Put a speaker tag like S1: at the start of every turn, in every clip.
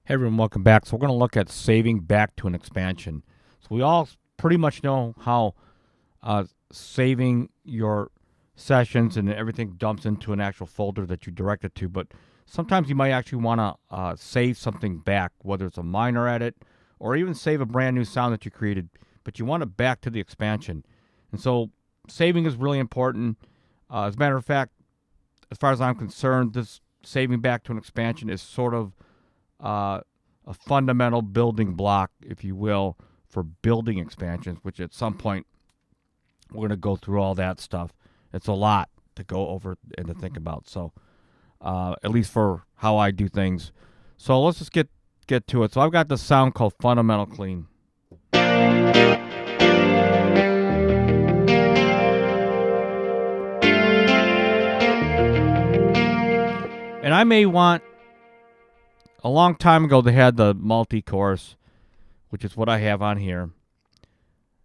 S1: Hey everyone, welcome back. So we're going to look at saving back to an expansion. So we all pretty much know how saving your sessions and everything dumps into an actual folder that you direct it to, but sometimes you might actually want to save something back, whether it's a minor edit or even save a brand new sound that you created, but you want it back to the expansion. And so saving is really important. As a matter of fact, as far as I'm concerned, this saving back to an expansion is sort of a fundamental building block, if you will, for building expansions, which at some point we're going to go through all that stuff. It's a lot to go over and to think about. So, at least for how I do things. So let's just get to it. So I've got this sound called Fundamental Clean. And I may want, a long time ago they had the multi-chorus, which is what I have on here.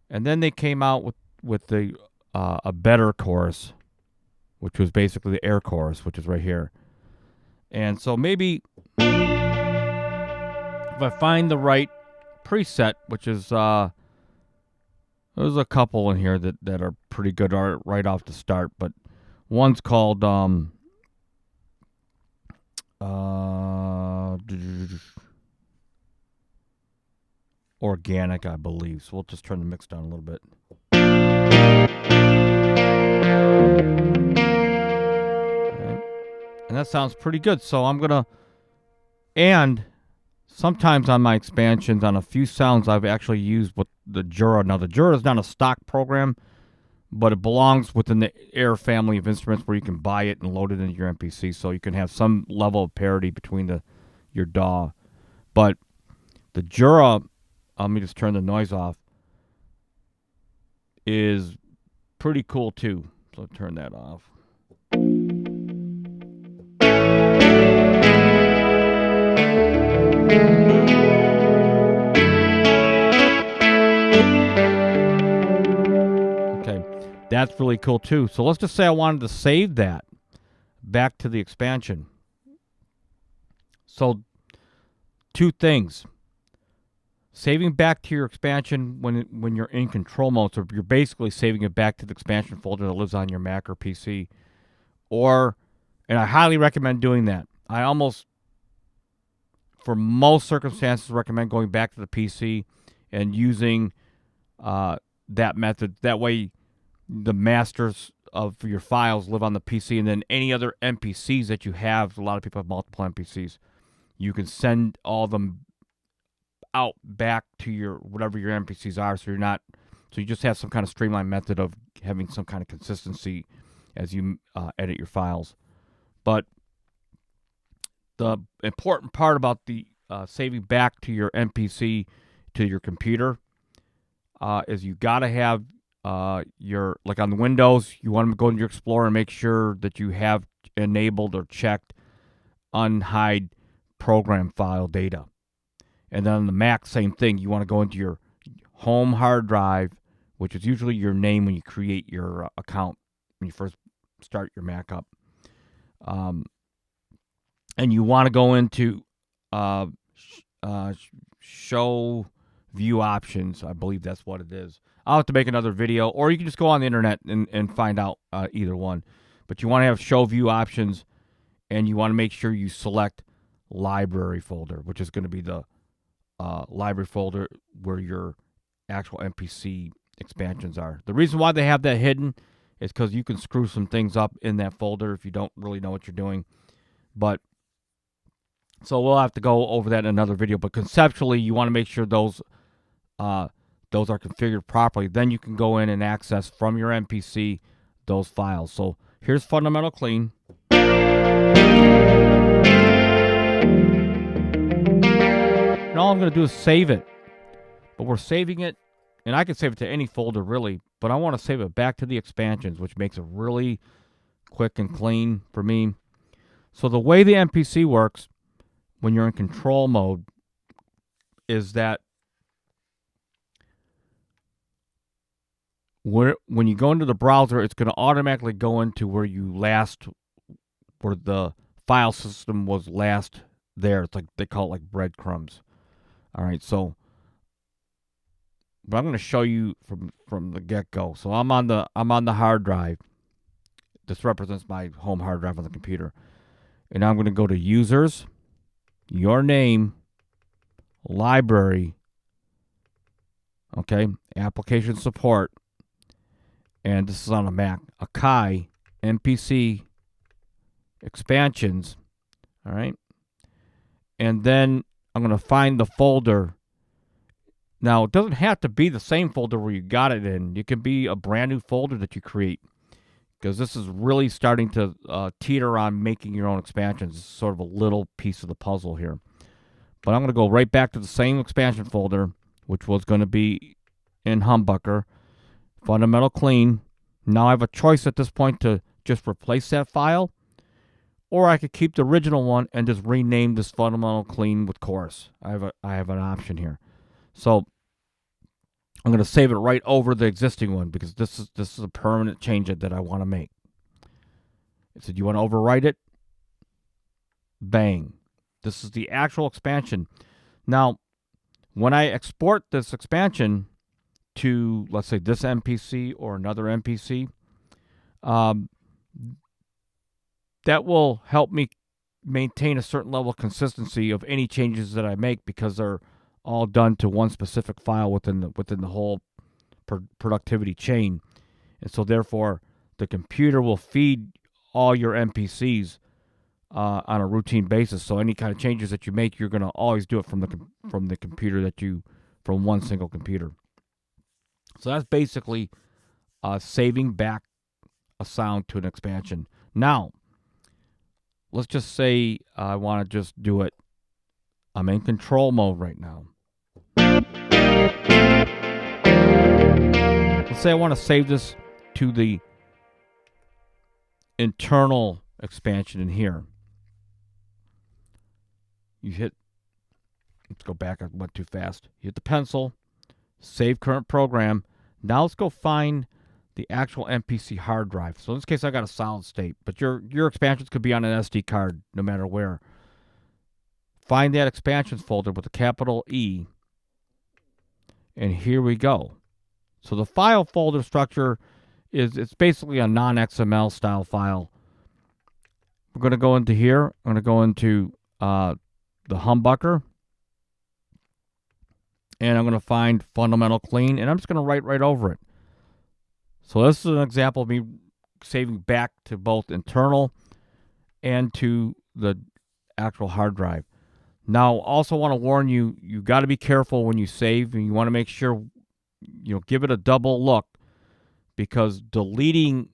S1: And then they came out with the a better chorus, which was basically the air chorus, which is right here. And so maybe if I find the right preset, which is there's a couple in here that are pretty good right off the start, but one's called organic, I believe. So we'll just turn the mix down a little bit. Okay. And that sounds pretty good. So I'm going to, and sometimes on my expansions, on a few sounds, I've actually used what the Jura. Now, the Jura is not a stock program, but it belongs within the Air family of instruments where you can buy it and load it into your MPC, so you can have some level of parity between your DAW. But the Jura, let me just turn the noise off, is pretty cool too. So turn that off. Okay, that's really cool too. So let's just say I wanted to save that back to the expansion. So two things. Saving back to your expansion when you're in control mode, so you're basically saving it back to the expansion folder that lives on your Mac or PC. And I highly recommend doing that. I almost, for most circumstances, recommend going back to the PC and using that method. That way, the masters of your files live on the PC, and then any other MPCs that you have, a lot of people have multiple MPCs, you can send all of them out back to your whatever your MPCs are, so you just have some kind of streamlined method of having some kind of consistency as you edit your files. But the important part about the saving back to your MPC to your computer is you got to have your, like on the Windows, you want to go into your Explorer and make sure that you have enabled or checked unhide program file data. And then on the Mac, same thing. You want to go into your home hard drive, which is usually your name when you create your account, when you first start your Mac up. And you want to go into show view options. I believe that's what it is. I'll have to make another video, or you can just go on the internet and find out either one. But you want to have show view options, and you want to make sure you select library folder, which is going to be the library folder where your actual MPC expansions are. The reason why they have that hidden is because you can screw some things up in that folder if you don't really know what you're doing. But so we'll have to go over that in another video. But conceptually, you want to make sure those are configured properly. Then you can go in and access from your MPC those files. So here's Fundamental Clean. And all I'm going to do is save it. But we're saving it, and I can save it to any folder really, but I want to save it back to the expansions, which makes it really quick and clean for me. So the way the MPC works when you're in control mode is that when you go into the browser, it's going to automatically go into where the file system was last there. It's like they call it like breadcrumbs. All right, so but I'm going to show you from the get go. So I'm on the hard drive. This represents my home hard drive on the computer, and I'm going to go to users, your name, library, okay, application support, and this is on a Mac, Akai, MPC, expansions, all right, and then I'm going to find the folder. Now, it doesn't have to be the same folder where you got it in. It can be a brand new folder that you create, because this is really starting to teeter on making your own expansions. It's sort of a little piece of the puzzle here. But I'm going to go right back to the same expansion folder, which was going to be in Humbucker, Fundamental Clean. Now I have a choice at this point to just replace that file, or I could keep the original one and just rename this Fundamental Clean with Chorus. I have an option here. So I'm going to save it right over the existing one, because this is a permanent change that I want to make. It said, you want to overwrite it? Bang. This is the actual expansion. Now, when I export this expansion to, let's say, this MPC or another MPC, that will help me maintain a certain level of consistency of any changes that I make, because they're all done to one specific file within the whole productivity chain. And so therefore the computer will feed all your MPCs on a routine basis. So any kind of changes that you make, you're going to always do it from the computer from one single computer. So that's basically saving back a sound to an expansion. Now, let's just say I want to just do it. I'm in control mode right now. Let's say I want to save this to the internal expansion in here. Let's go back, I went too fast. You hit the pencil, save current program. Now let's go find the actual MPC hard drive. So in this case, I got a solid state, but your expansions could be on an SD card no matter where. Find that expansions folder with a capital E, and here we go. So the file folder structure it's basically a non-XML style file. We're going to go into here. I'm going to go into the humbucker, and I'm going to find Fundamental Clean, and I'm just going to write right over it. So this is an example of me saving back to both internal and to the actual hard drive. Now, also want to warn you, you got to be careful when you save, and you want to make sure, give it a double look, because deleting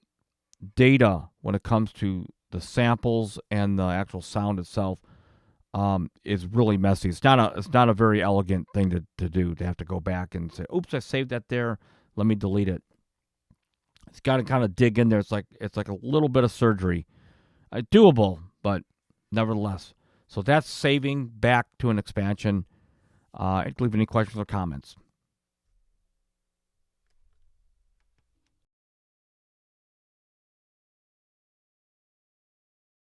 S1: data when it comes to the samples and the actual sound itself is really messy. It's not a very elegant thing to do, to have to go back and say, oops, I saved that there, let me delete it. It's got to kind of dig in there. It's like a little bit of surgery. Doable, but nevertheless. So that's saving back to an expansion. Leave any questions or comments.